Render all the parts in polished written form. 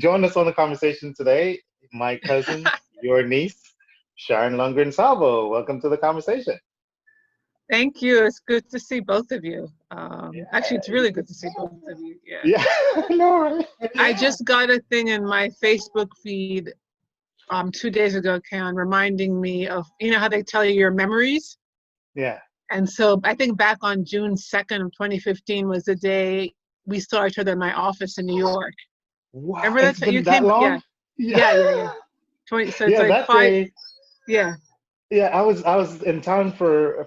join us on the conversation today, my cousin, your niece, Sharon Lungrin Salvo. Welcome to the conversation. Thank you. It's good to see both of you. Actually, it's Yeah, really good to see both of you. Yeah. yeah, I know, right? I just got a thing in my Facebook feed 2 days ago, Karen, reminding me of, you know how they tell you your memories? Yeah. And so I think back on June 2nd of 2015 was the day we saw each other in my office in New York. Wow, Remember it's that you been that came? Yeah, long? Yeah. yeah. 20, so it's Yeah, like that five, day, yeah. yeah, I was in town for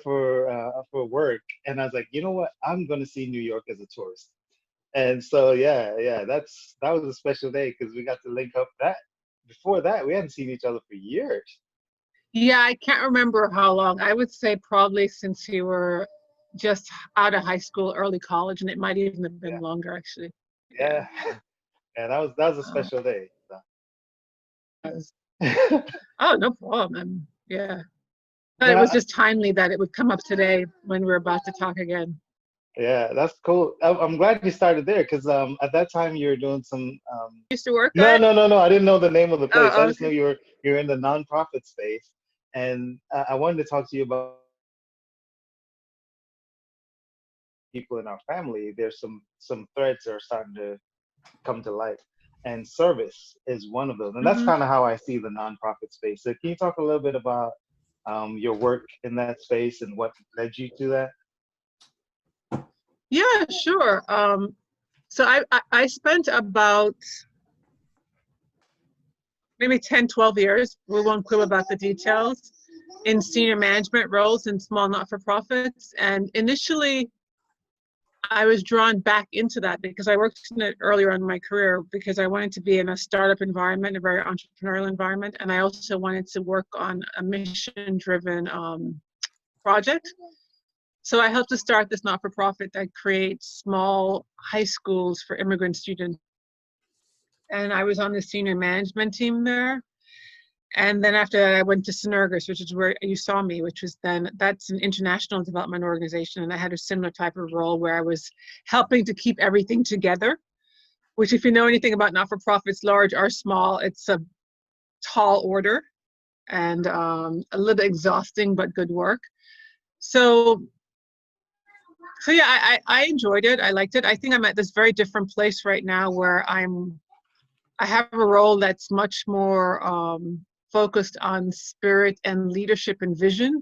work, and I was like, you know what? I'm gonna see New York as a tourist. And so yeah, that was a special day because we got to link up. That before that, we hadn't seen each other for years. Yeah, I can't remember how long. I would say probably since you were just out of high school, early college, and it might even have been Yeah, longer actually. Yeah. yeah, yeah. That was a Oh, special day. it was- So. oh, no problem. Yeah. But it But was just timely that it would come up today when we're about to talk again. yeah, that's cool. I'm glad you started there because at that time you were doing some Used to work no, at? no, no, no. I didn't know the name of the place. I Oh, just knew okay. you're in the nonprofit space, and I wanted to talk to you about people in our family. There's some threads that are starting to come to light, and service is one of those. And that's Hmm. kind of how I see the nonprofit space. So can you talk a little bit about your work in that space and what led you to that? Yeah, sure. So I spent about maybe 10, 12 years. We won't quibble about the details in senior management roles in small not-for-profits. And initially, I was drawn back into that because I worked in it earlier in my career because I wanted to be in a startup environment, a very entrepreneurial environment. And I also wanted to work on a mission-driven project. So I helped to start this not-for-profit that creates small high schools for immigrant students. And I was on the senior management team there. And then after that, I went to Synergis, which is where you saw me, which was then, that's an international development organization. And I had a similar type of role where I was helping to keep everything together, which if you know anything about not-for-profits, large or small, it's a tall order and a little exhausting, but good work. So, so yeah, I enjoyed it. I liked it. I think I'm at this very different place right now where I have a role that's much more focused on spirit and leadership and vision.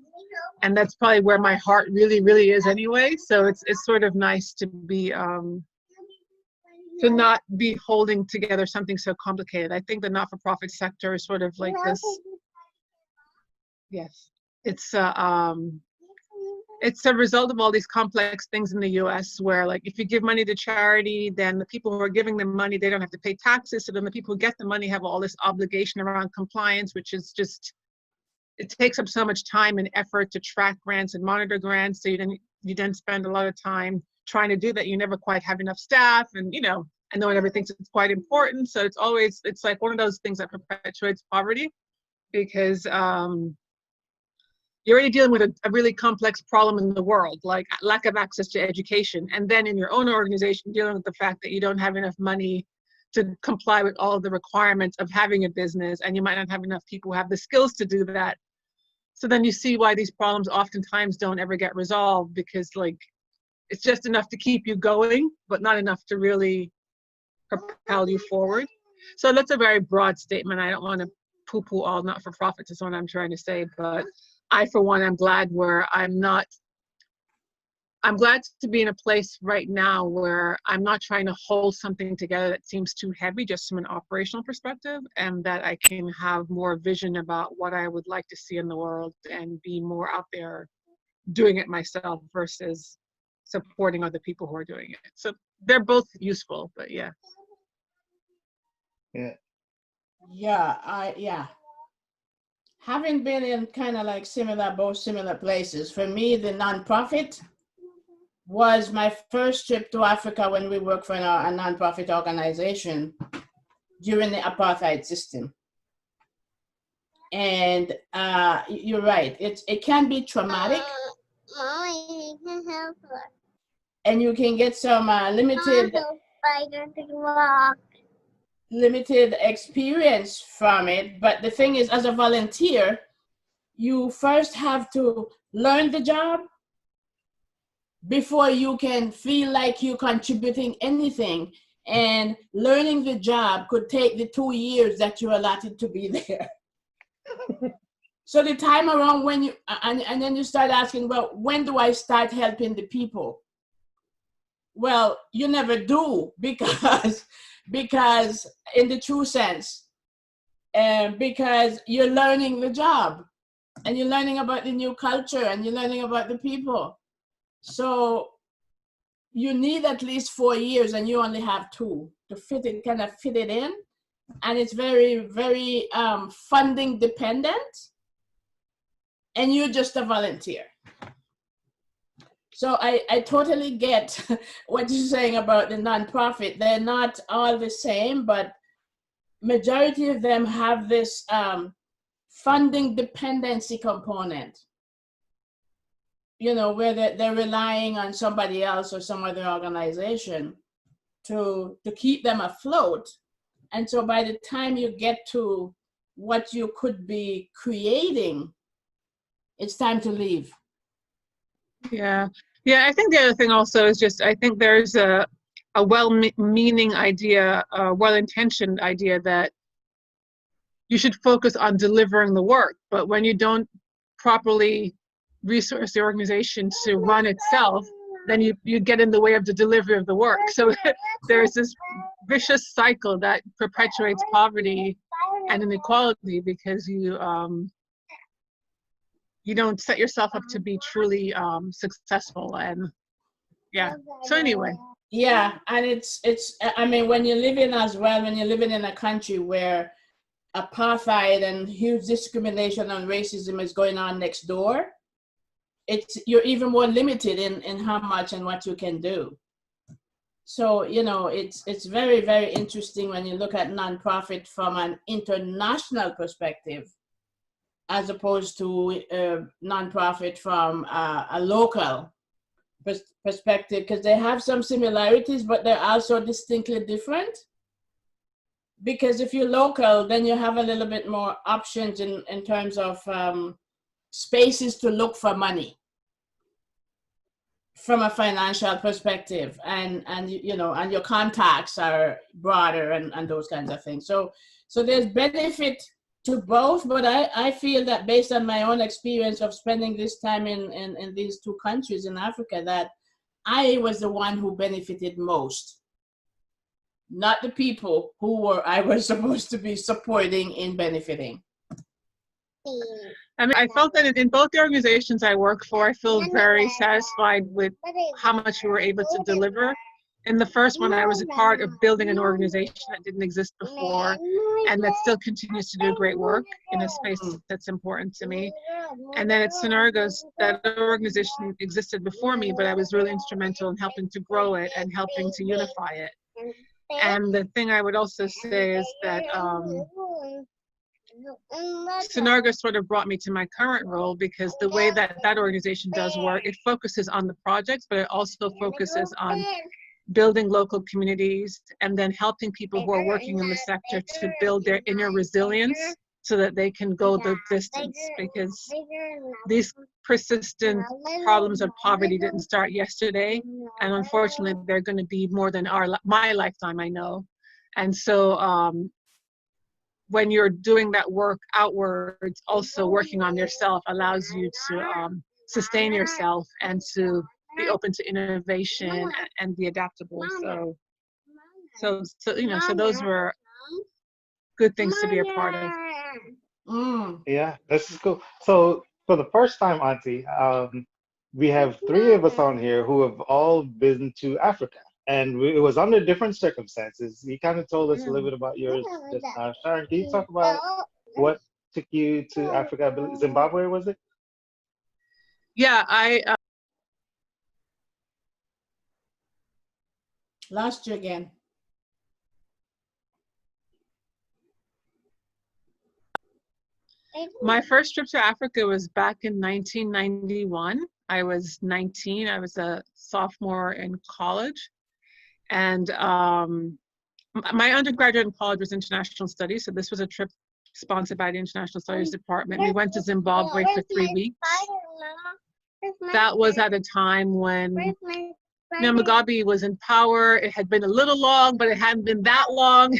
And that's probably where my heart really, really is anyway. So it's sort of nice to not be holding together something so complicated. I think the not-for-profit sector is sort of like this, yes, it's it's a result of all these complex things in the US where like if you give money to charity, then the people who are giving them money, they don't have to pay taxes. So then the people who get the money have all this obligation around compliance, which is just, it takes up so much time and effort to track grants and monitor grants. So you then spend a lot of time trying to do that. You never quite have enough staff and, you know, I know everybody thinks it's quite important. So it's like one of those things that perpetuates poverty because you're already dealing with a really complex problem in the world, like lack of access to education. And then in your own organization, dealing with the fact that you don't have enough money to comply with all of the requirements of having a business, and you might not have enough people who have the skills to do that. So then you see why these problems oftentimes don't ever get resolved because like it's just enough to keep you going, but not enough to really propel you forward. So that's a very broad statement. I don't want to poo-poo all not-for-profits is what I'm trying to say, but I, for one, am glad where I'm glad to be in a place right now where I'm not trying to hold something together that seems too heavy just from an operational perspective, and that I can have more vision about what I would like to see in the world and be more out there doing it myself versus supporting other people who are doing it. So they're both useful, but yeah. Yeah. Yeah. Having been in kind of like both similar places, for me, the nonprofit was my first trip to Africa when we worked for a nonprofit organization during the apartheid system. And you're right, it can be traumatic. Mommy, you can help her. And you can get some limited. limited experience from it. But the thing is, as a volunteer, you first have to learn the job before you can feel like you're contributing anything. And learning the job could take the 2 years that you're allotted to be there. So the time around when you, and then you start asking, well, when do I start helping the people? Well, you never do, because in the true sense, because you're learning the job and you're learning about the new culture and you're learning about the people. So you need at least 4 years and you only have 2 to fit it, kind of fit it in. And it's very, very funding dependent. And you're just a volunteer. So I totally get what you're saying about the nonprofit. They're not all the same, but majority of them have this funding dependency component, you know, where they're relying on somebody else or some other organization to keep them afloat. And so by the time you get to what you could be creating, it's time to leave. Yeah. Yeah, I think the other thing also is just, I think there's a well-meaning idea, a well-intentioned idea that you should focus on delivering the work. But when you don't properly resource the organization to run itself, then you get in the way of the delivery of the work. So there's this vicious cycle that perpetuates poverty and inequality, because you don't set yourself up to be truly successful. And yeah, so anyway. Yeah, and it's I mean, when you're living as well, when you're living in a country where apartheid and huge discrimination and racism is going on next door, you're even more limited in how much and what you can do. So, you know, it's very, very interesting when you look at nonprofit from an international perspective, as opposed to nonprofit from a local perspective, because they have some similarities, but they're also distinctly different. Because if you're local, then you have a little bit more options in terms of spaces to look for money from a financial perspective, and you know, and your contacts are broader and those kinds of things. So there's benefit to both, but I feel that based on my own experience of spending this time in these 2 countries in Africa, that I was the one who benefited most, not the people who I was supposed to be supporting in benefiting. I mean, I felt that in both the organizations I work for, I feel very satisfied with how much we were able to deliver. In the first one, I was a part of building an organization that didn't exist before, and that still continues to do great work in a space that's important to me. And then at Synergos, that organization existed before me, but I was really instrumental in helping to grow it and helping to unify it. And the thing I would also say is that Synergos sort of brought me to my current role, because the way that organization does work, it focuses on the projects, but it also focuses on building local communities and then helping people who are working in the sector to build their inner resilience so that they can go the distance, because these persistent problems of poverty didn't start yesterday, and unfortunately they're going to be more than my lifetime, I know. And so when you're doing that work outwards, also working on yourself allows you to sustain yourself and to be open to innovation and be adaptable. So you know, so those were good things to be a part of. Yeah, this is cool. So for the first time, Auntie, we have 3 of us on here who have all been to Africa, and it was under different circumstances. You kind of told us a little bit about yours just now. Sharon, can you talk about what took you to Africa? I believe Zimbabwe, was it? Yeah, I lost you again. My first trip to Africa was back in 1991. I was 19. I was a sophomore in college. And My undergraduate in college was international studies, so this was a trip sponsored by the International Studies Department. We went to Zimbabwe for 3 weeks. That was at a time when Mugabe was in power. It had been a little long, but it hadn't been that long.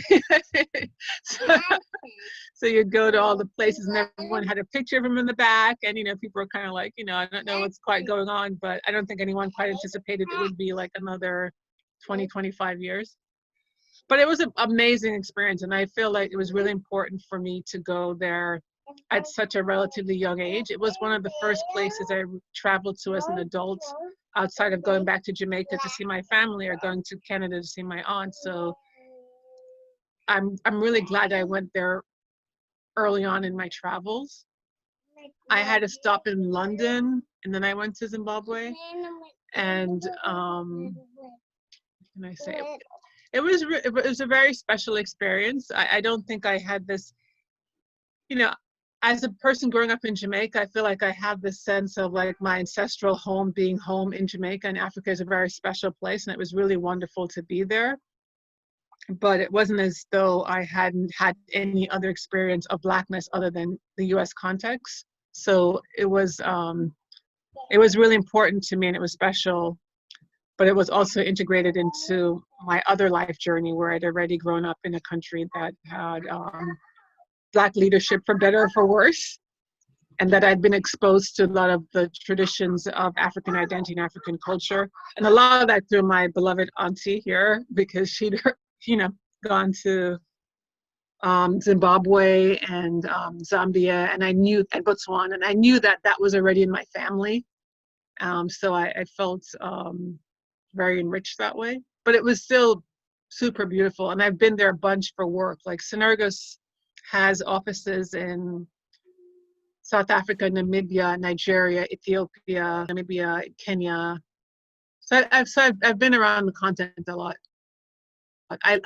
So you'd go to all the places and everyone had a picture of him in the back. And, people were kind of like, I don't know what's quite going on, but I don't think anyone quite anticipated it would be like another 20, 25 years. But it was an amazing experience. And I feel like it was really important for me to go there at such a relatively young age. It was one of the first places I traveled to as an adult, outside of going back to Jamaica to see my family or going to Canada to see my aunt. So I'm really glad I went there early on in my travels. I had a stop in London and then I went to Zimbabwe. And what can I say? It was a very special experience. I don't think I had this, as a person growing up in Jamaica, I feel like I have this sense of like my ancestral home being home in Jamaica, and Africa is a very special place, and it was really wonderful to be there. But it wasn't as though I hadn't had any other experience of Blackness other than the US context. So it was really important to me, and it was special, but it was also integrated into my other life journey where I'd already grown up in a country that had Black leadership, for better or for worse, and that I'd been exposed to a lot of the traditions of African identity and African culture. And a lot of that through my beloved auntie here, because she'd, gone to Zimbabwe and Zambia, and Botswana, and I knew that was already in my family. So I felt very enriched that way. But it was still super beautiful, and I've been there a bunch for work. Like Synergos has offices in South Africa, Namibia, Nigeria, Ethiopia, Namibia, Kenya. So I've been around the continent a lot. I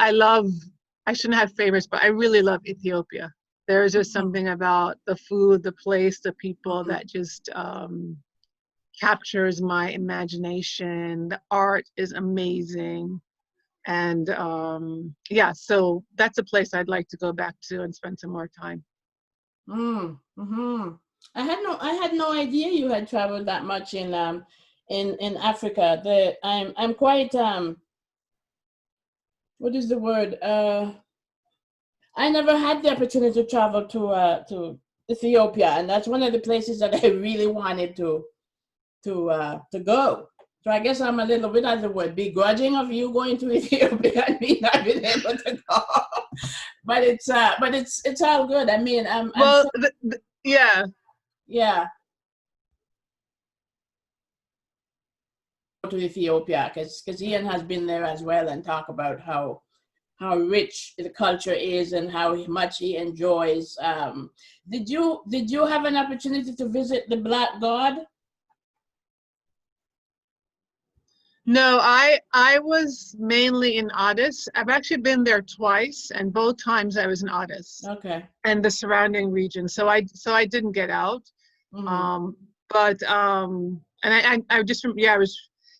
shouldn't have favorites, but I really love Ethiopia. There's just something about the food, the place, the people that just captures my imagination. The art is amazing. And so that's a place I'd like to go back to and spend some more time. Mm-hmm. I had no idea you had traveled that much in Africa. I'm quite what is the word? I never had the opportunity to travel to Ethiopia, and that's one of the places that I really wanted to go. So I guess I'm a little bit, as the word, begrudging of you going to Ethiopia and me not being able to go. But it's all good. I mean, yeah. To Ethiopia, because Ian has been there as well, and talk about how rich the culture is and how much he enjoys. Did you have an opportunity to visit the Black God? No, I was mainly in Addis. I've actually been there twice, and both times I was in Addis. Okay. And the surrounding region. So I didn't get out. Mm-hmm.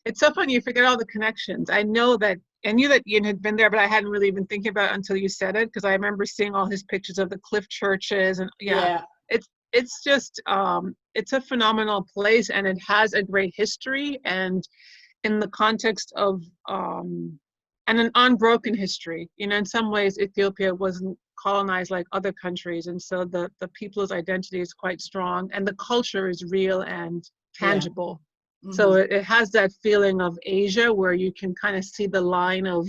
It's so funny, you forget all the connections. I knew that Ian had been there, but I hadn't really been thinking about it until you said it, because I remember seeing all his pictures of the cliff churches, and it's just it's a phenomenal place, and it has a great history, and in the context of and an unbroken history. In some ways Ethiopia wasn't colonized like other countries, and so the people's identity is quite strong, and the culture is real and tangible. Mm-hmm. So it has that feeling of Asia, where you can kind of see the line of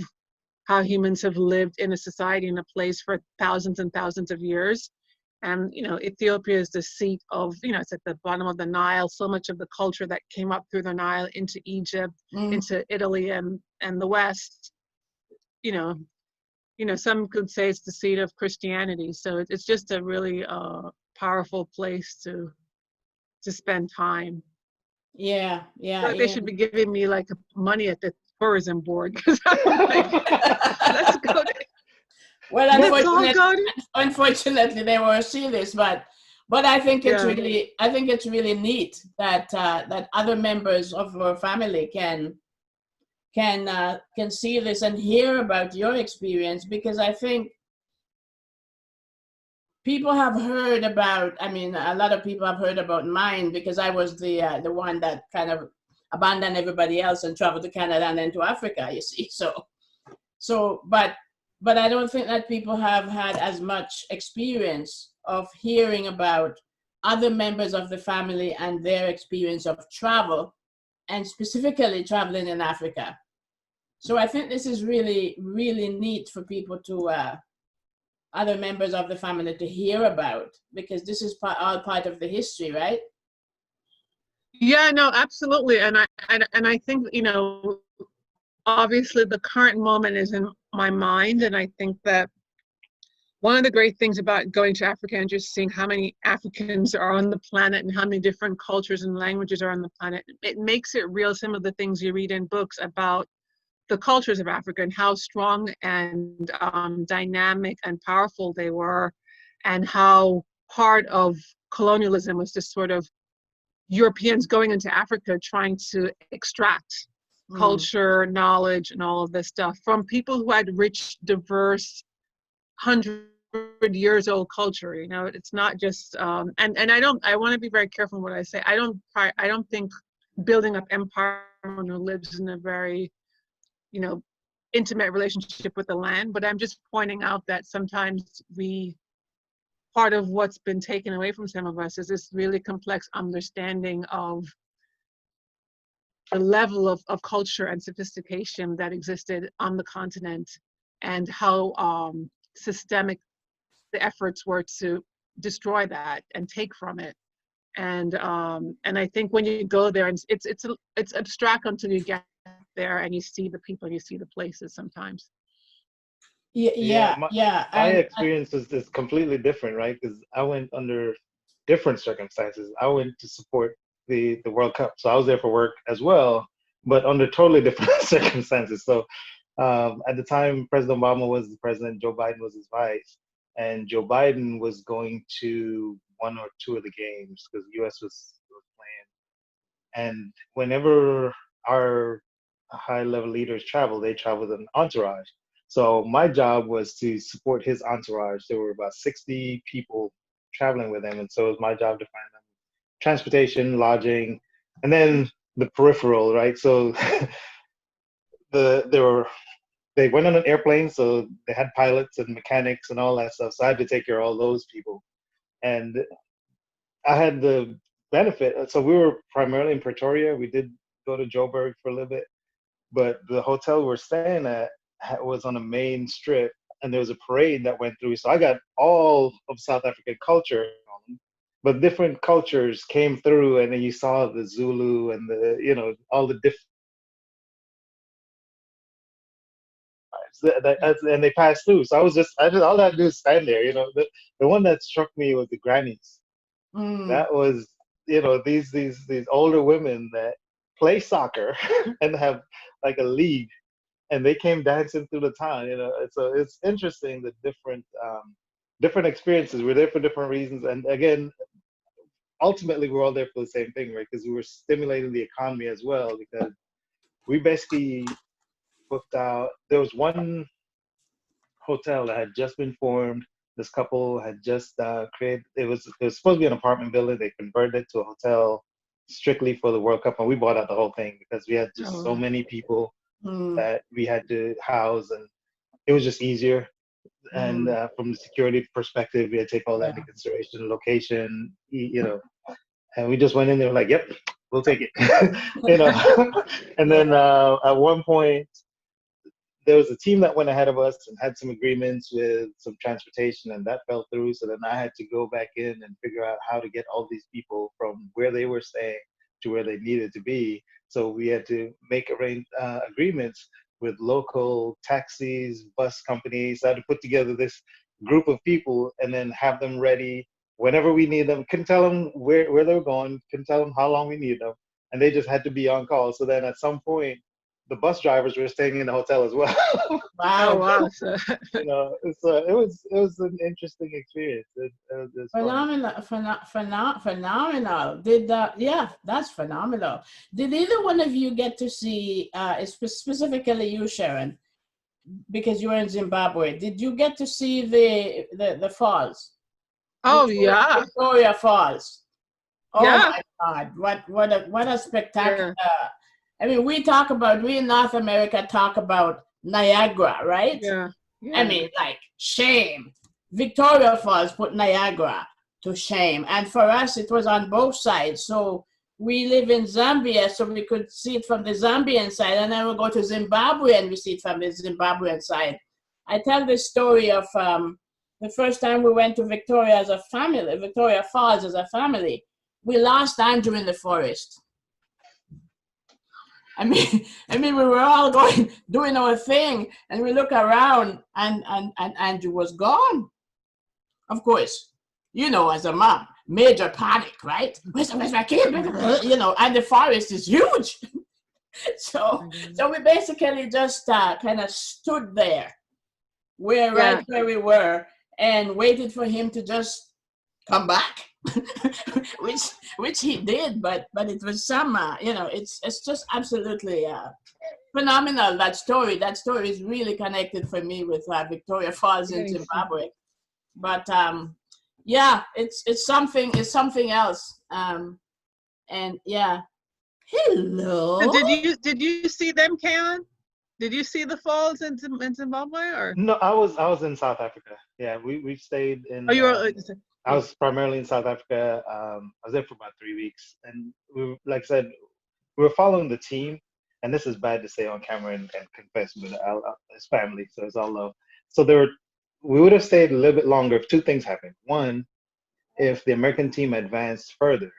how humans have lived in a society, in a place for thousands and thousands of years. And, Ethiopia is the seat of, it's at the bottom of the Nile. So much of the culture that came up through the Nile into Egypt, into Italy and the West, some could say it's the seat of Christianity. So it's just a really powerful place to spend time. Yeah. They should be giving me like money at the tourism board, because I'm like, let's go there. Well, unfortunately, they won't see this, but I think it's really neat that other members of our family can can see this and hear about your experience, because I think people have heard about, I mean, a lot of people have heard about mine, because I was the one that kind of abandoned everybody else and traveled to Canada and then to Africa, you see. But I don't think that people have had as much experience of hearing about other members of the family and their experience of travel, and specifically traveling in Africa. So I think this is really, really neat for people to, other members of the family to hear about, because this is all part of the history, right? Yeah, no, absolutely. And I think, you know, obviously the current moment is in my mind. And I think that one of the great things about going to Africa and just seeing how many Africans are on the planet and how many different cultures and languages are on the planet, it makes it real. Some of the things you read in books about the cultures of Africa and how strong and dynamic and powerful they were, and how part of colonialism was just sort of Europeans going into Africa trying to extract culture, knowledge, and all of this stuff from people who had rich, diverse, 100 years old culture. You know, it's not just and I want to be very careful in what I say. I don't think building up empire who lives in a very, you know, intimate relationship with the land, but I'm just pointing out that sometimes part of what's been taken away from some of us is this really complex understanding of the level of culture and sophistication that existed on the continent, and how systemic the efforts were to destroy that and take from it. And I think when you go there, and it's abstract until you get there and you see the people and you see the places sometimes. Yeah. My experience is completely different, right? Because I went under different circumstances. I went to support the World Cup, so I was there for work as well, but under totally different circumstances. So at the time, President Obama was the president, Joe Biden was his vice, and Joe Biden was going to one or two of the games because the U.S. was playing. And whenever our high-level leaders travel, they travel with an entourage. So my job was to support his entourage. There were about 60 people traveling with him, and so it was my job to find them transportation, lodging, and then the peripheral, right? So they went on an airplane, so they had pilots and mechanics and all that stuff. So I had to take care of all those people, and I had the benefit. So we were primarily in Pretoria. We did go to Joburg for a little bit, but the hotel we were staying at was on a main strip, and there was a parade that went through. So I got all of South African culture, but different cultures came through, and then you saw the Zulu and the, you know, all the different and they passed through. So I just all I had to do is stand there. You know, the one that struck me was the grannies. That was, you know, these older women that play soccer and have like a league, and they came dancing through the town. You know, so it's interesting the different experiences. We're there for different reasons, and again, ultimately we're all there for the same thing, right? Because we were stimulating the economy as well. Because we basically booked out. There was one hotel that had just been formed. This couple had just created. It was supposed to be an apartment building. They converted it to a hotel strictly for the World Cup, and we bought out the whole thing because we had just so many people that we had to house, and it was just easier. And from the security perspective, we had to take all that into consideration, location, you know. And we just went in there like, yep, we'll take it, you know. And then at one point, there was a team that went ahead of us and had some agreements with some transportation, and that fell through. So then I had to go back in and figure out how to get all these people from where they were staying to where they needed to be. So we had to make agreements with local taxis, bus companies. I had to put together this group of people and then have them ready whenever we need them. Couldn't tell them where they were going, couldn't tell them how long we need them, and they just had to be on call. So then at some point, the bus drivers were staying in the hotel as well. Oh Wow. wow. So, You know, so it was an interesting experience. It was fun. Phenomenal. Did that? Yeah, that's phenomenal. Did either one of you get to see, specifically you, Sharon, because you were in Zimbabwe? Did you get to see the falls? oh yeah. Victoria Falls. Oh Yeah. my God! What a spectacular. Yeah. I mean, we in North America talk about Niagara, right? Yeah. I Yeah. mean, like, shame. Victoria Falls put Niagara to shame. And for us, it was on both sides. So we live in Zambia, so we could see it from the Zambian side. And then we go to Zimbabwe and we see it from the Zimbabwean side. I tell this story of the first time we went to Victoria as a family, Victoria Falls as a family. We lost Andrew in the forest. I mean, we were all going, doing our thing, and we look around, and Andrew was gone. Of course, you know, as a mom, major panic, right? Where's my kid? You know, and the forest is huge. So we basically just kind of stood there, right where we were, and waited for him to just come back. which he did, but it was some you know, it's just absolutely phenomenal. That story is really connected for me with Victoria Falls in Zimbabwe. But yeah, it's something else. And yeah, hello. So did you see them, Kaon? Did you see the falls in Zimbabwe or? No, I was in South Africa. Yeah, we stayed in. Oh, you were. I was primarily in South Africa. I was there for about 3 weeks, and like I said, we were following the team. And this is bad to say on camera and confess, but it's family, so it's all love. So we would have stayed a little bit longer if two things happened. One, if the American team advanced further,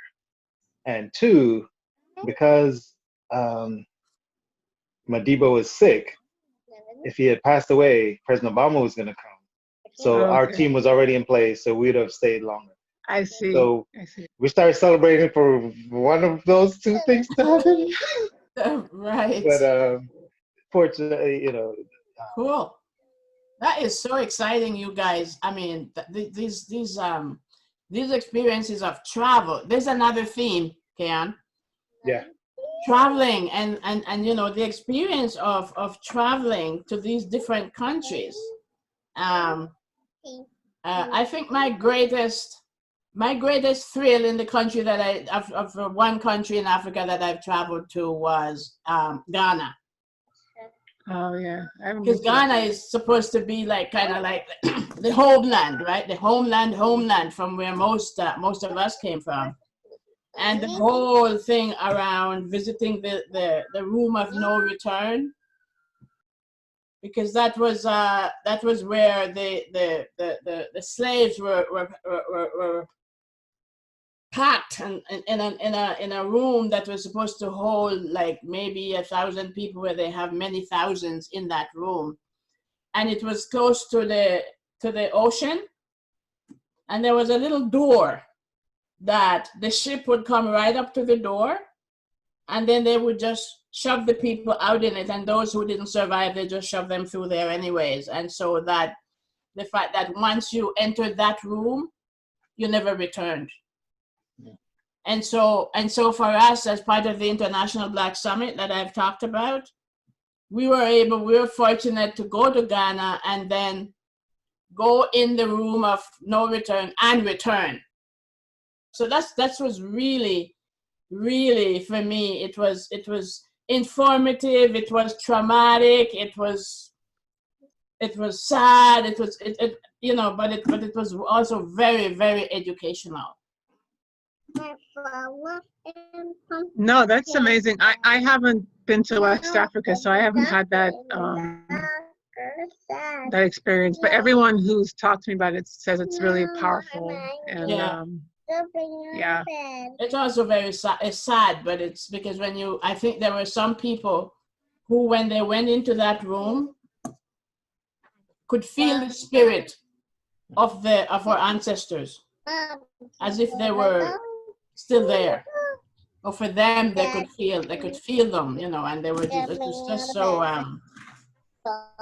and two, because Madiba was sick. If he had passed away, President Obama was going to come. So our team was already in place, so we'd have stayed longer. I see. So we started celebrating for one of those two things to happen. Right. But fortunately, you know. Cool. That is so exciting, you guys. I mean, these experiences of travel. There's another theme, Kaon. Yeah. Traveling and you know, the experience of traveling to these different countries. I think my greatest thrill in the country that of one country in Africa that I've traveled to was Ghana. Oh yeah, because Ghana is supposed to be like kind of like the homeland, right? The homeland from where most of us came from. And the whole thing around visiting the room of no return, because that was where the slaves were packed in a room that was supposed to hold like maybe 1,000 people, where they have many thousands in that room, and it was close to the ocean, and there was a little door that the ship would come right up to the door, and then they would just shove the people out in it, and those who didn't survive, they just shove them through there anyways. And so that the fact that once you entered that room, you never returned. Yeah. And so for us, as part of the International Black Summit that I've talked about, we were fortunate to go to Ghana and then go in the room of no return and return. So that was really, really, for me, it was informative, it was traumatic, it was sad, it you know, but it was also very, very educational. No, that's amazing. I haven't been to West Africa, so I haven't had that that experience. But everyone who's talked to me about it says it's really powerful. And yeah. It's also very sad. It's sad, but it's because I think there were some people who, when they went into that room, could feel the spirit of our ancestors, as if they were still there. But for them, they could feel them, you know, and they were just, it was just so,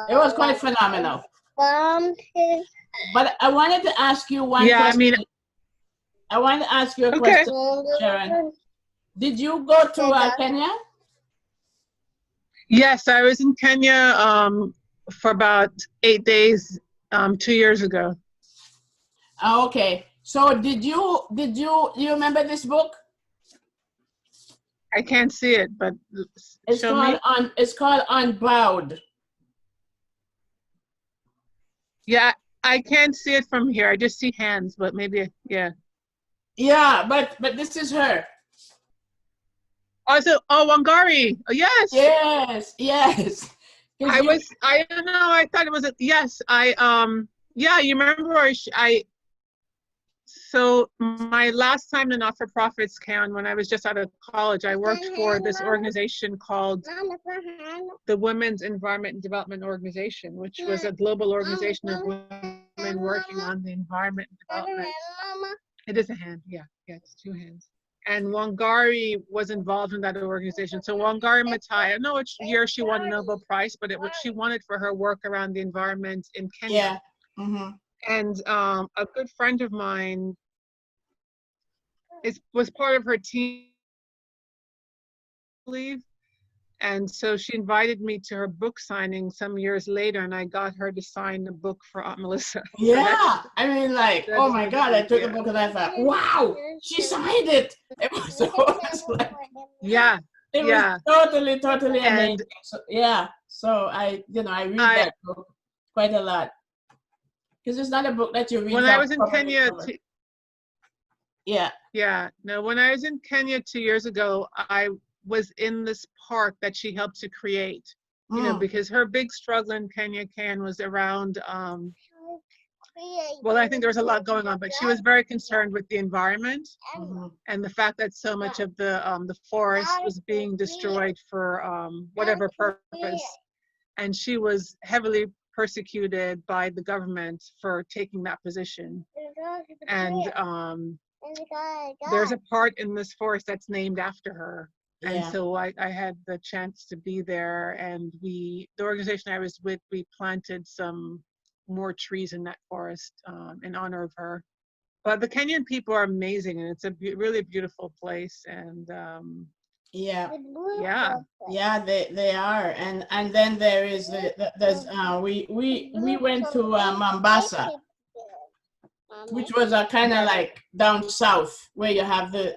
it was quite phenomenal. But I wanted to ask you one question. I wanted to ask you a question, Sharon. Did you go to Kenya? Yes, I was in Kenya for about 8 days 2 years ago. Oh, okay. So do you remember this book? I can't see it, but It's called Unbowed. Yeah, I can't see it from here. I just see hands, but maybe, yeah. Yeah, but this is her. Oh, Wangari. Oh, yes. Yes. I don't know. I thought it was yes. Yeah, you remember so my last time the not-for-profits count, when I was just out of college, I worked for this organization called the Women's Environment and Development Organization, which was a global organization of women working on the environment and development. It is a hand, yeah, it's two hands. And Wangari was involved in that organization. So Wangari Maathai, I don't know which year she won a Nobel Prize, but what she wanted for her work around the environment in Kenya. Yeah. Mm-hmm. And a good friend of mine was part of her team, I believe. And so she invited me to her book signing some years later, and I got her to sign a book for Aunt Melissa. Yeah, I mean, like, oh my God, I took the book and I thought, wow, she signed it. It was like, yeah, it was totally amazing. So, yeah, so I read that book quite a lot because it's not a book that you read. When I was in Kenya, when I was in Kenya 2 years ago, I was in this park that she helped to create, you know, because her big struggle in Kenya was around, well, I think there was a lot going on, but she was very concerned with the environment and the fact that so much of the forest was being destroyed for whatever purpose. And she was heavily persecuted by the government for taking that position. And there's a part in this forest that's named after her. And so I had the chance to be there, and the organization I was with, we planted some more trees in that forest in honor of her. But the Kenyan people are amazing, and it's a really beautiful place. And they are. And then there is we went to Mombasa, which was a kind of like down south where you have the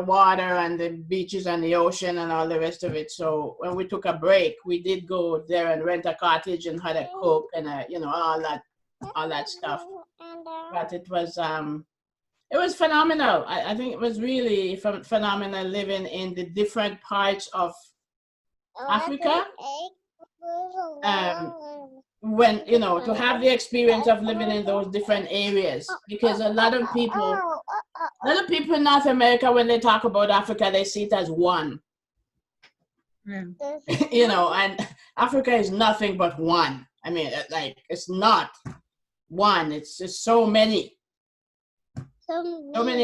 water and the beaches and the ocean and all the rest of it. So when we took a break, we did go there and rent a cottage and had a cook and all that stuff. But it was phenomenal. I think it was really phenomenal living in the different parts of Africa. When to have the experience of living in those different areas, because a lot of people in North America, when they talk about Africa, they see it as one. And Africa is nothing but one. I mean, like, it's not one, it's just so many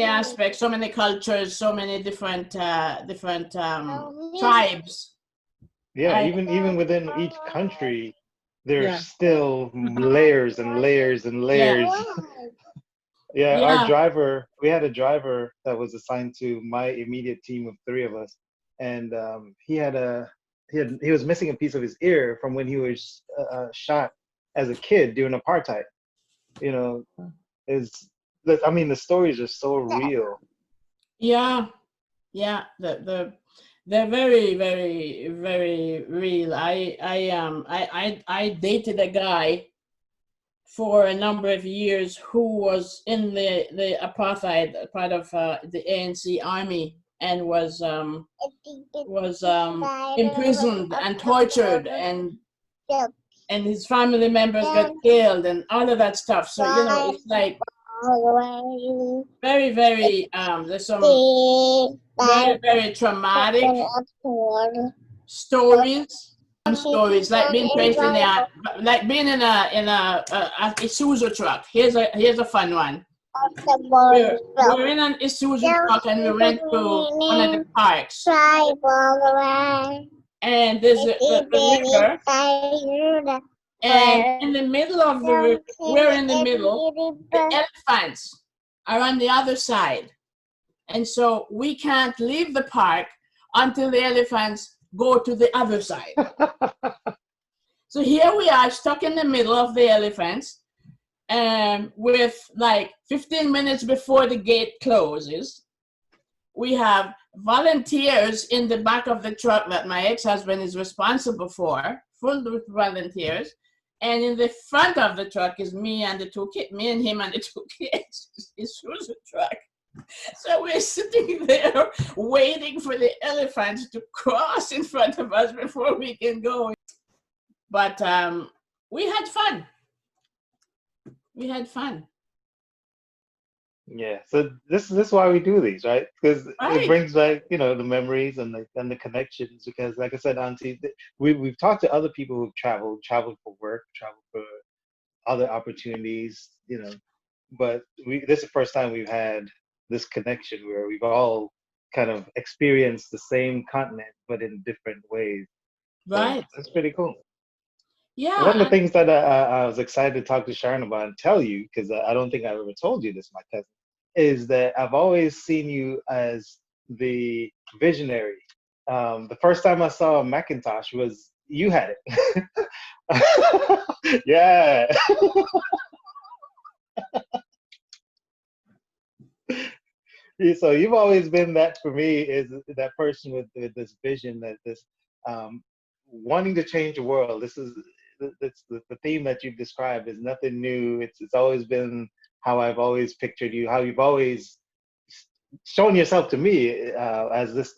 aspects, so many cultures, so many different tribes. Yeah, even within each country, there's still layers and layers and layers. Our driver, we had a driver that was assigned to my immediate team of 3 of us, and he was missing a piece of his ear from when he was shot as a kid during apartheid. The stories are so real. They're very, very, very real. I dated a guy for a number of years who was in the apartheid part of the ANC army and was imprisoned and tortured, and his family members got killed and all of that stuff. So it's like very, very there's some very, very tramatic stories like being placed in being in a Isuzu truck. Here's a fun one. we're in an Isuzu truck and we went to one of the parks. And there's the river. And in the middle of the river, we're in the middle, the elephants are on the other side. And so we can't leave the park until the elephants go to the other side. So here we are stuck in the middle of the elephants, with like 15 minutes before the gate closes. We have volunteers in the back of the truck that my ex-husband is responsible for, full with volunteers. And in the front of the truck is me and him and the two kids. It's a truck. So we're sitting there waiting for the elephants to cross in front of us before we can go. But we had fun. We had fun. Yeah, so this is why we do these, right? Because Right. it brings back, you know, the memories and the connections. Because, like I said, Auntie, we've talked to other people who've traveled for work, traveled for other opportunities, you know. But this is the first time we've had this connection where we've all kind of experienced the same continent, but in different ways. So Right. that's pretty cool. Yeah. One of the things that I was excited to talk to Sharon about and tell you, because I don't think I've ever told you this, my cousin, is that I've always seen you as the visionary. The first time I saw a Macintosh was you had it. Yeah. So you've always been that for me, is that person with this vision, that this wanting to change the world. This is the theme that you've described is nothing new. It's always been how I've always pictured you, how you've always shown yourself to me as this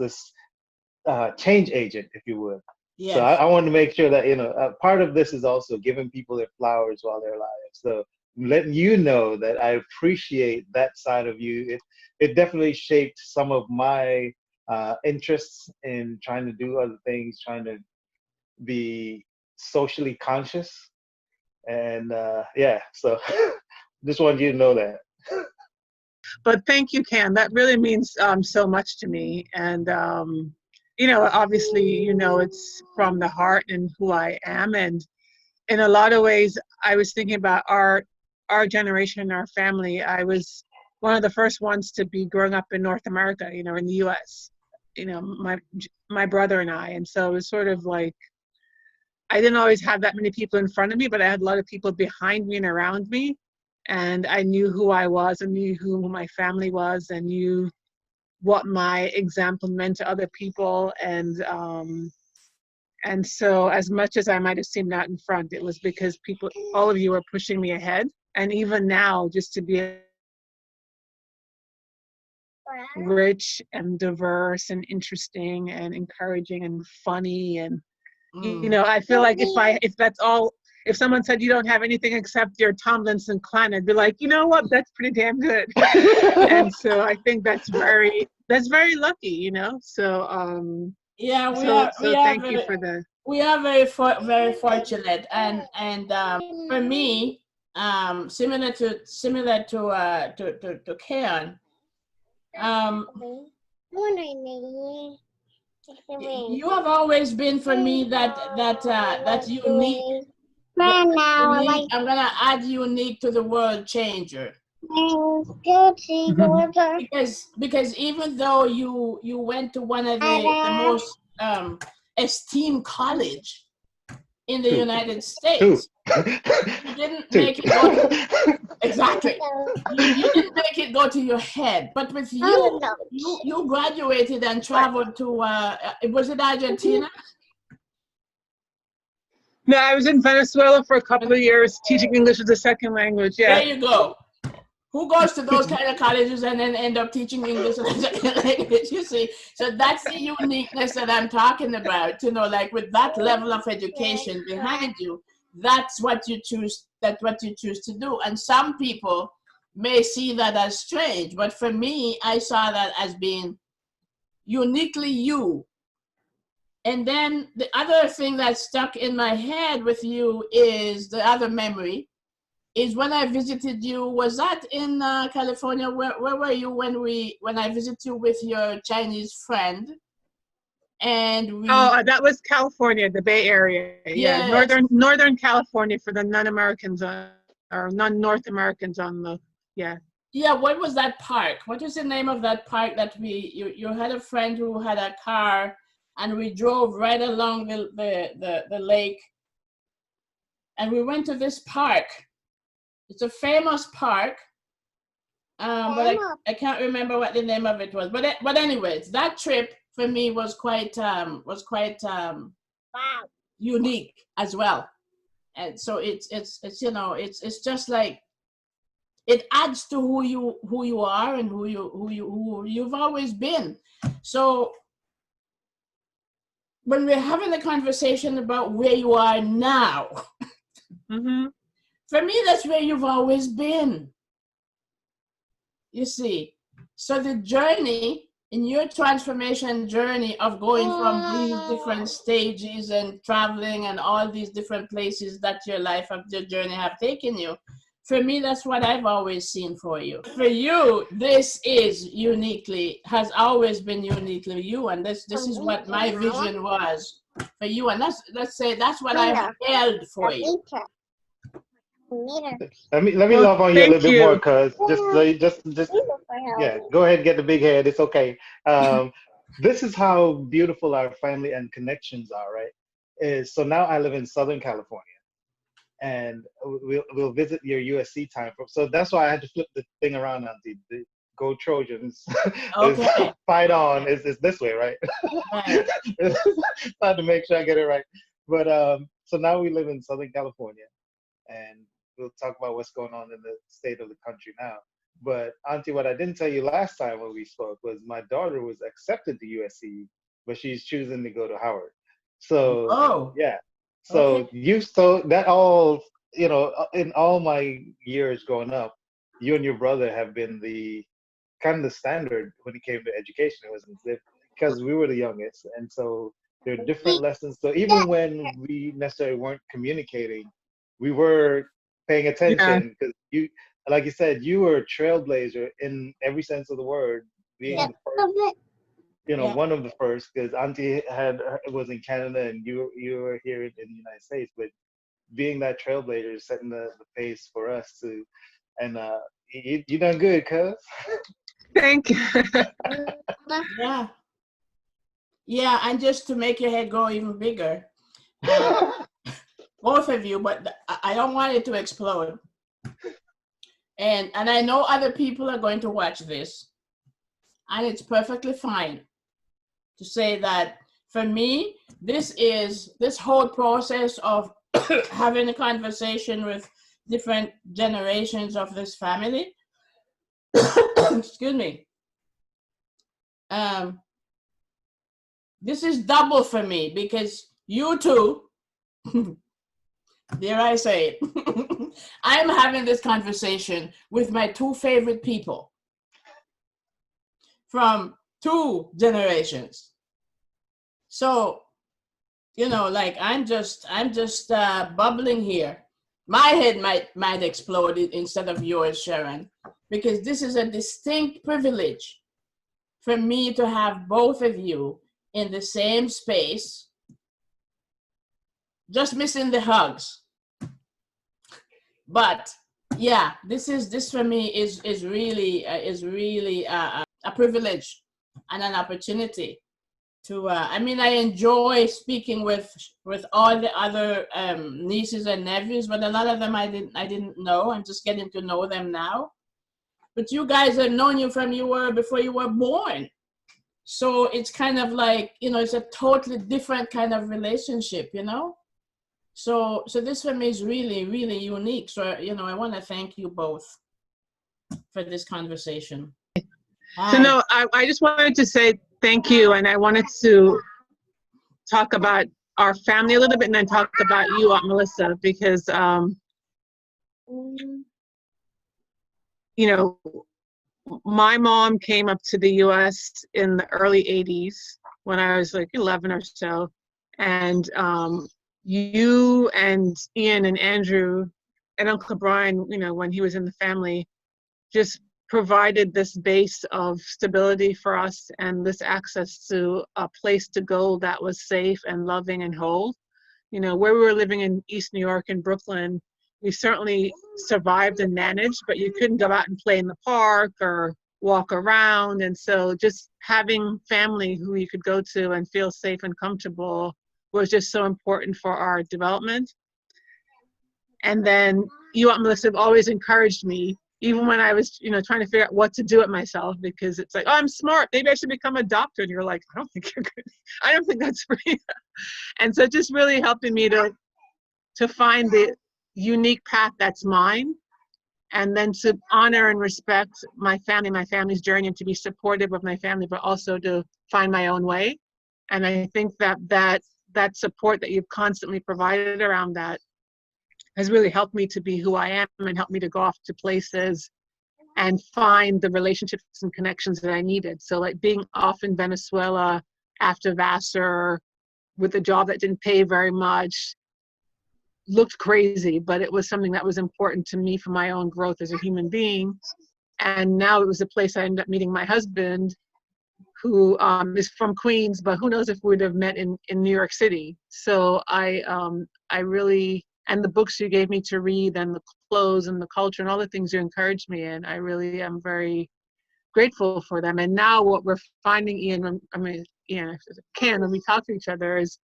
change agent, if you would. Yes. So I wanted to make sure that, you know, part of this is also giving people their flowers while they're alive. So letting you know that I appreciate that side of you. It definitely shaped some of my interests in trying to do other things, trying to be socially conscious. And yeah, so just wanted you to know that. But thank you, Cam. That really means so much to me. And, you know, obviously, you know, it's from the heart and who I am. And in a lot of ways, I was thinking about our generation, our family. I was one of the first ones to be growing up in North America, you know, in the US, you know, my brother and I. And so it was sort of like, I didn't always have that many people in front of me, but I had a lot of people behind me and around me. And I knew who I was and knew who my family was and knew what my example meant to other people. And so as much as I might have seemed out in front, it was because people, all of you were pushing me ahead. And even now, just to be rich and diverse and interesting and encouraging and funny. And, you know, I feel like if that's all, if someone said you don't have anything except your Tomlinson clan, I'd be like, you know what, that's pretty damn good. And so I think that's very lucky, you know. So yeah, thank you for the. We are very fortunate, and for me, similar to Karen, you have always been for me that unique. Unique. I'm gonna add unique to the world changer. Because even though you went to one of the most esteemed college in the United States, you didn't make it go to, exactly. You didn't make it go to your head. But with you graduated and traveled to was it Argentina? No, I was in Venezuela for a couple of years teaching English as a second language. Yeah. There you go. Who goes to those kind of colleges and then end up teaching English as a second language? You see, so that's the uniqueness that I'm talking about. You know, like with that level of education behind you, that's what you choose. That's what you choose to do. And some people may see that as strange, but for me, I saw that as being uniquely you. And then the other thing that stuck in my head with you is the other memory is when I visited you. Was that in California? Where were you when I visited you with your Chinese friend? And we that was California, the Bay Area. Yeah, yes. Northern California for the non-Americans or non-North Americans on the Yeah, what was that park? What was the name of that park that you had a friend who had a car and we drove right along the lake and we went to this park. It's a famous park, but I can't remember what the name of it was. But anyways, that trip for me was quite unique as well. And so it's you know it's just like it adds to who you are and who you've always been. So when we're having a conversation about where you are now, for me, that's where you've always been. You see, so the journey in your transformation journey of going from these different stages and traveling and all these different places that your life of your journey have taken you, for me, that's what I've always seen for you. For you, this has always been uniquely you, and this is what my vision was for you, and let's say that's what I've held for you. Let me love on you a little bit more, cuz just yeah, go ahead and get the big head. It's okay. This is how beautiful our family and connections are, right? So now I live in Southern California, and we'll visit your USC time. So that's why I had to flip the thing around, Auntie. Go Trojans! Okay. Fight on! Is this way, right? Right. Trying to make sure I get it right. But so now we live in Southern California, and we'll talk about what's going on in the state of the country now. But Auntie, what I didn't tell you last time when we spoke was my daughter was accepted to USC, but she's choosing to go to Howard. So yeah, so Okay. so that all, you know, in all my years growing up, you and your brother have been the kind of the standard when it came to education. It was because we were the youngest, and so there are different lessons. So even when we necessarily weren't communicating, we were paying attention because you, like you said, you were a trailblazer in every sense of the word, being the first, you know, one of the first, because Auntie was in Canada and you were here in the United States, but being that trailblazer, setting the pace for us to, and you done good, cuz. Thank you. Yeah, and just to make your head go even bigger, both of you, but I don't want it to explode. And I know other people are going to watch this, and it's perfectly fine to say that for me, this whole process of having a conversation with different generations of this family, excuse me, this is double for me because you two, dare I say it, I'm having this conversation with my two favorite people from two generations. So, you know, like I'm just bubbling here. My head might explode instead of yours, Sharon, because this is a distinct privilege for me to have both of you in the same space, just missing the hugs. But yeah, this for me is really a privilege and an opportunity to. I mean, I enjoy speaking with all the other nieces and nephews, but a lot of them I didn't know. I'm just getting to know them now. But you guys have known you from before you were born. So it's kind of like, you know, it's a totally different kind of relationship, you know? So this for me is really, really unique. So, you know, I want to thank you both for this conversation. So no, I just wanted to say thank you. And I wanted to talk about our family a little bit and then talk about you, Aunt Melissa, because, you know, my mom came up to the US in the early 80s when I was like 11 or so. And you and Ian and Andrew and Uncle Brian, you know, when he was in the family, just provided this base of stability for us and this access to a place to go that was safe and loving and whole. You know, where we were living in East New York and Brooklyn, we certainly survived and managed, but you couldn't go out and play in the park or walk around. And so just having family who you could go to and feel safe and comfortable was just so important for our development. And then you, Aunt Melissa, have always encouraged me, even when I was, you know, trying to figure out what to do with myself, because it's like, oh, I'm smart, maybe I should become a doctor. And you're like, I don't think you're good. I don't think that's for you. And so just really helping me to find the unique path that's mine, and then to honor and respect my family, my family's journey, and to be supportive of my family, but also to find my own way. And I think that support that you've constantly provided around that has really helped me to be who I am and helped me to go off to places and find the relationships and connections that I needed. So like being off in Venezuela after Vassar with a job that didn't pay very much, looked crazy, but it was something that was important to me for my own growth as a human being. And now it was a place I ended up meeting my husband, who is from Queens, but who knows if we'd have met in New York City. So I really, and the books you gave me to read and the clothes and the culture and all the things you encouraged me in, I really am very grateful for them. And now what we're finding, Ian, Ken, when we talk to each other, is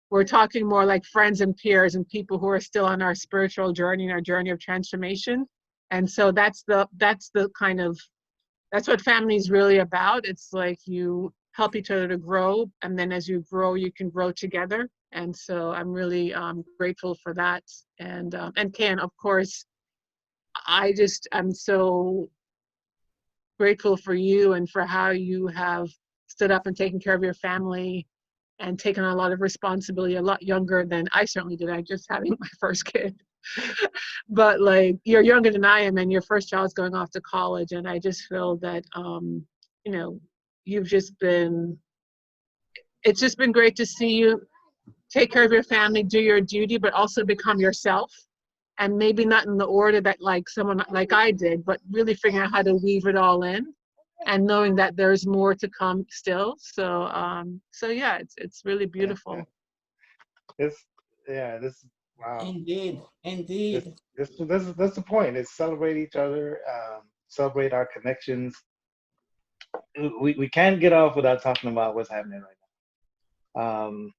we're talking more like friends and peers and people who are still on our spiritual journey and our journey of transformation. And so that's the kind of, that's what family is really about. It's like you help each other to grow, and then as you grow, you can grow together. And so I'm really grateful for that. And Ken, of course, I'm so grateful for you and for how you have stood up and taken care of your family and taken on a lot of responsibility, a lot younger than I certainly did. I just having my first kid. But like, you're younger than I am, and your first child's going off to college. And I just feel that, you know, it's just been great to see you take care of your family, do your duty, but also become yourself. And maybe not in the order that like someone like I did, but really figuring out how to weave it all in, and knowing that there's more to come still. So yeah, it's really beautiful. Wow. Indeed. That's the point. Is celebrate each other, celebrate our connections. We can't get off without talking about what's happening right now.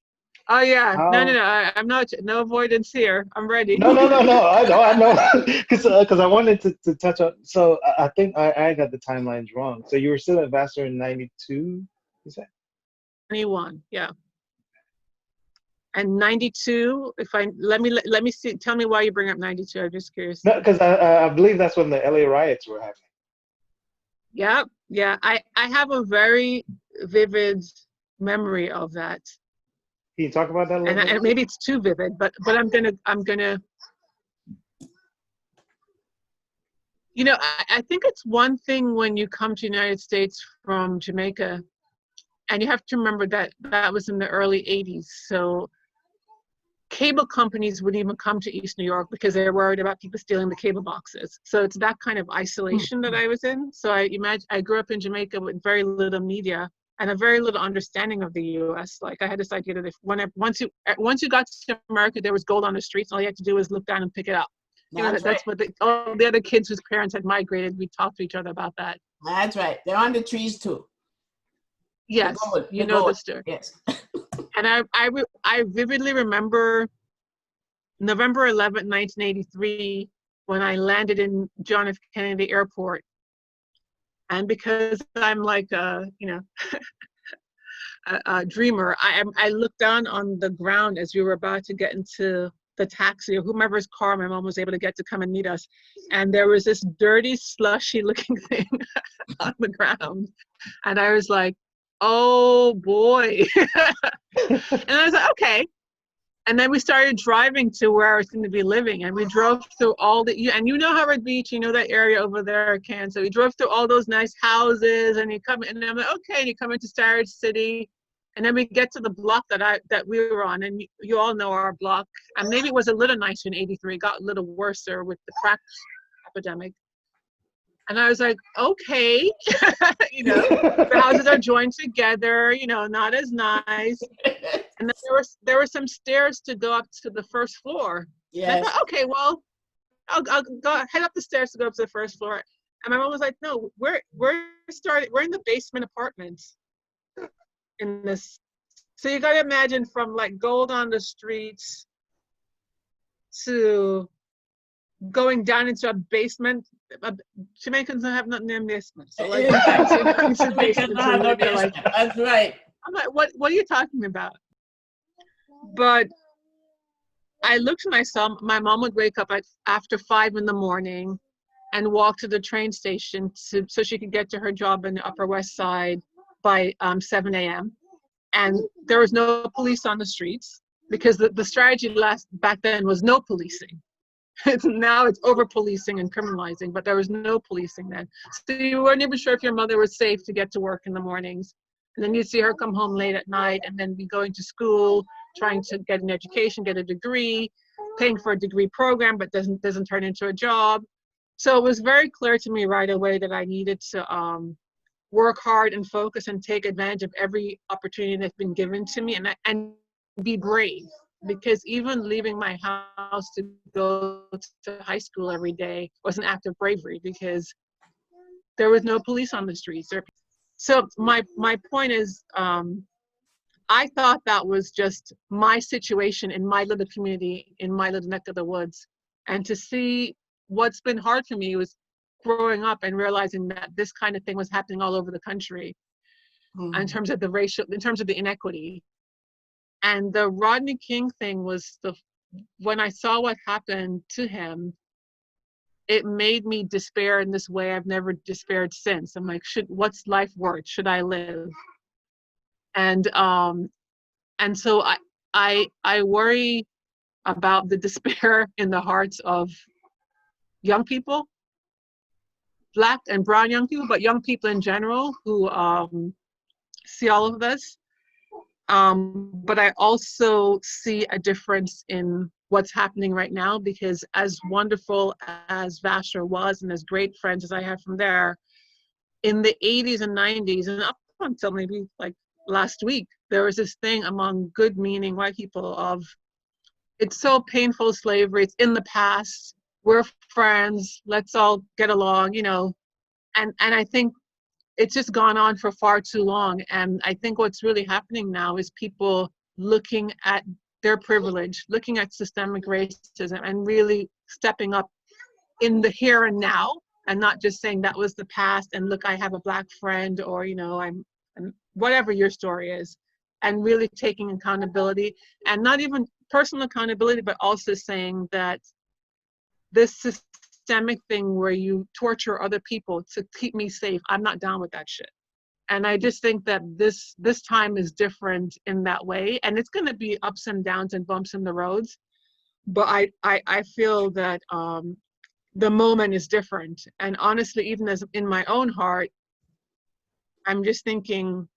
Oh yeah, no. I'm not, no avoidance here. I'm ready. No. I know, because I wanted to touch on. So I think I got the timelines wrong. So you were still at Vassar in '92, you said? 21, yeah. And 92. Let me see. Tell me why you bring up 92. I'm just curious. No, because I believe that's when the LA riots were happening. Yeah. I have a very vivid memory of that. Can you talk about that a little bit? And maybe it's too vivid, but I'm gonna. You know, I think it's one thing when you come to the United States from Jamaica, and you have to remember that was in the early 80s. So cable companies would even come to East New York because they're worried about people stealing the cable boxes. So it's that kind of isolation that I was in. So I grew up in Jamaica with very little media and a very little understanding of the U.S. Like I had this idea that once you got to America, there was gold on the streets. All you had to do was look down and pick it up. You know, that's what all the other kids whose parents had migrated, we talked to each other about that. That's right. They're on the trees too. Yes, you know the story. Yes. And I vividly remember November 11th, 1983, when I landed in John F. Kennedy Airport. And because I'm like a dreamer, I looked down on the ground as we were about to get into the taxi or whomever's car my mom was able to get to come and meet us. And there was this dirty, slushy looking thing on the ground. And I was like, oh boy. And I was like, okay. And then we started driving to where I was going to be living. And we drove through and you know Harvard Beach, you know that area over there, Ken. So we drove through all those nice houses, and I'm like, okay, and you come into Starrett City. And then we get to the block that we were on, and you all know our block. And maybe it was a little nicer in '83. It got a little worse with the crack epidemic. And I was like, okay, you know, the houses are joined together, you know, not as nice. And then there were some stairs to go up to the first floor. Yes. And I thought, okay, well, I'll go head up the stairs to go up to the first floor. And my mom was like, no, we're in the basement apartments in this. So you got to imagine from like gold on the streets to going down into a basement. Jamaicans don't have nothing in basement. So like, That's right. I'm like, what are you talking about? But I looked and I saw my mom would wake up after 5 a.m. and walk to the train station so she could get to her job in the Upper West Side by 7 a.m. And there was no police on the streets because the strategy back then was no policing. Now it's over policing and criminalizing, but there was no policing then. So you weren't even sure if your mother was safe to get to work in the mornings. And then you'd see her come home late at night and then be going to school, trying to get an education, get a degree, paying for a degree program, but doesn't turn into a job. So it was very clear to me right away that I needed to work hard and focus and take advantage of every opportunity that's been given to me and be brave. Because even leaving my house to go to high school every day was an act of bravery because there was no police on the streets. So my point is, I thought that was just my situation in my little community, in my little neck of the woods. And to see what's been hard for me was growing up and realizing that this kind of thing was happening all over the country in terms of in terms of the inequity. And the Rodney King thing was when I saw what happened to him, it made me despair in this way I've never despaired since. I'm like, what's life worth? Should I live? And so I worry about the despair in the hearts of young people, Black and brown young people, but young people in general who see all of this. But I also see a difference in what's happening right now because as wonderful as Vassar was and as great friends as I had from there, in the 80s and 90s and up until maybe like last week, there was this thing among good meaning white people of, it's so painful slavery, it's in the past, we're friends, let's all get along, you know. And I think it's just gone on for far too long. And I think what's really happening now is people looking at their privilege, looking at systemic racism and really stepping up in the here and now and not just saying that was the past and look, I have a Black friend or, you know, I'm whatever your story is, and really taking accountability and not even personal accountability, but also saying that this systemic thing where you torture other people to keep me safe, I'm not down with that shit. And I just think that this time is different in that way. And it's going to be ups and downs and bumps in the roads. But I feel that the moment is different. And honestly, even as in my own heart, I'm just thinking,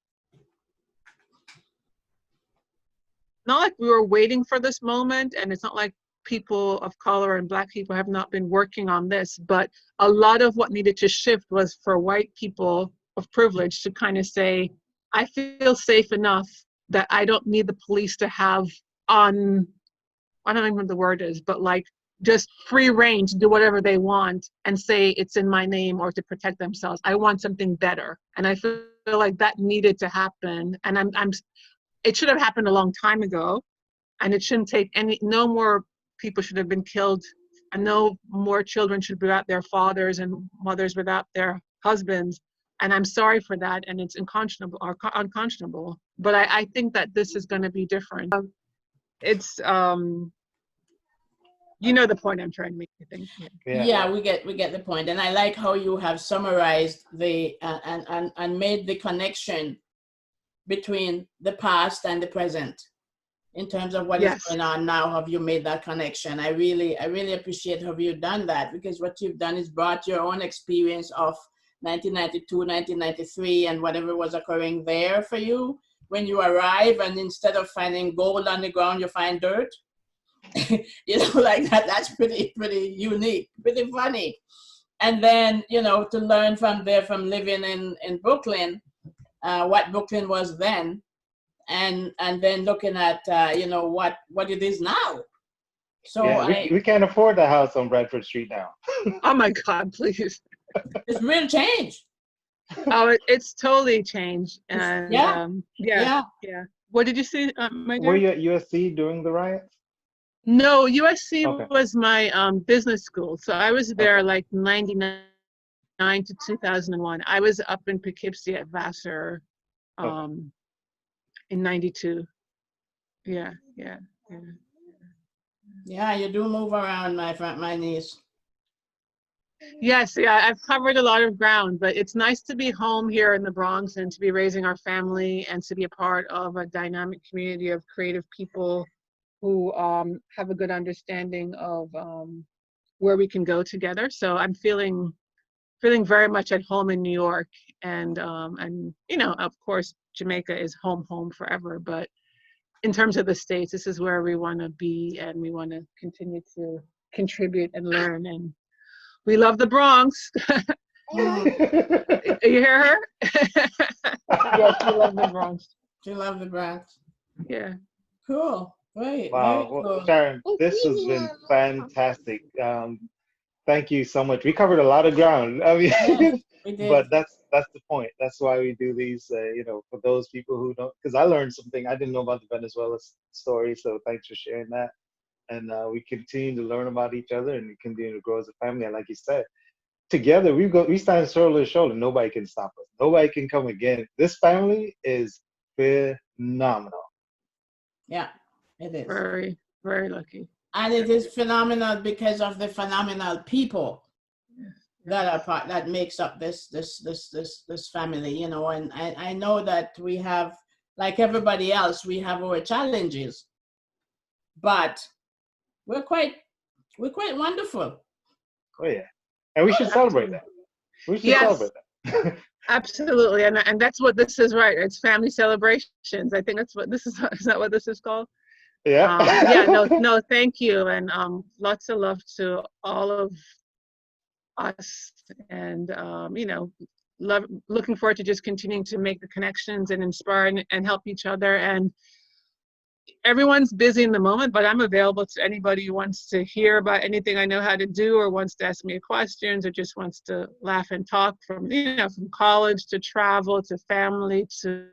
not like we were waiting for this moment. And it's not like people of color and Black people have not been working on this, but a lot of what needed to shift was for white people of privilege to kind of say, I feel safe enough that I don't need the police to have I don't know what the word is, but like just free reign to do whatever they want and say it's in my name or to protect themselves. I want something better. And I feel like that needed to happen. And it should have happened a long time ago. And it shouldn't take no more people should have been killed, and no more children should be without their fathers and mothers without their husbands. And I'm sorry for that, and it's unconscionable. But I think that this is going to be different. It's you know the point I'm trying to make, I think. Yeah, we get the point, and I like how you have summarized the and made the connection between the past and the present. In terms of what is going on now, have you made that connection? I really appreciate how you've done that, because what you've done is brought your own experience of 1992, 1993, and whatever was occurring there for you when you arrive, and instead of finding gold on the ground, you find dirt. You know, like that. That's pretty unique, pretty funny. And then, you know, to learn from there, from living in Brooklyn, what Brooklyn was then, and then looking at you know, what it is now. So Yeah, we can't afford the house on Bradford Street now. Oh my God, please. it's real change. Oh, it's totally changed. And Yeah. yeah. What did you say, my Were dear? you at USC during the riots? No, USC Okay. was my business school. So I was there Okay. like 99 to 2001. I was up in Poughkeepsie at Vassar Okay. in 92. Yeah. Yeah, you do move around, my niece. Yes, yeah, I've covered a lot of ground, but it's nice to be home here in the Bronx and to be raising our family and to be a part of a dynamic community of creative people who have a good understanding of where we can go together. So I'm feeling very much at home in New York, and you know, of course, Jamaica is home forever. But in terms of the States, this is where we want to be, and we want to continue to contribute and learn. And we love the Bronx. You hear her? Yes, we love the Bronx. She loves the Bronx. Yeah. Cool. Great. Wow. Very Well, cool. Sharon, this has been fantastic. Thank you so much. We covered a lot of ground. I Yeah, mean, we did. but that's the point. That's why we do these. You know, for those people who don't, because I learned something I didn't know about the Venezuela story. So thanks for sharing that. And we continue to learn about each other, and we continue to grow as a family. And like you said, together we stand shoulder to shoulder. Nobody can stop us. Nobody can come again. This family is phenomenal. Yeah, it is. Very, very lucky. And it is phenomenal because of the phenomenal people that are part, that makes up this family, you know. And I know that we have, like everybody else, we have our challenges, but we're quite wonderful. Oh yeah, and we should celebrate that. We should Yes, celebrate that. absolutely. And that's what this is, right? It's family celebrations. I think that's what this is. Is that what this is called? Yeah. Yeah, no, thank you. And lots of love to all of us. And, you know, looking forward to just continuing to make the connections and inspire and help each other. And everyone's busy in the moment, but I'm available to anybody who wants to hear about anything I know how to do, or wants to ask me questions, or just wants to laugh and talk, from, you know, from college to travel to family to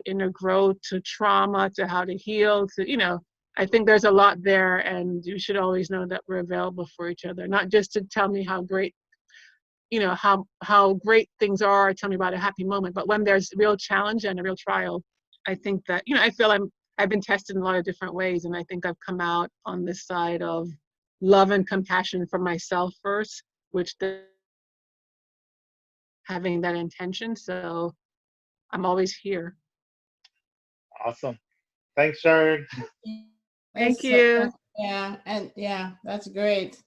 inner growth to trauma to how to heal to, you know, I think there's a lot there, and you should always know that we're available for each other, not just to tell me how great, you know, how great things are, tell me about a happy moment, but when there's real challenge and a real trial, I think that, you know, I feel I've been tested in a lot of different ways, and I think I've come out on this side of love and compassion for myself first, which having that intention. So I'm always here. Awesome. Thanks, Sharon. Thank Yes, you. yeah, and yeah, that's great.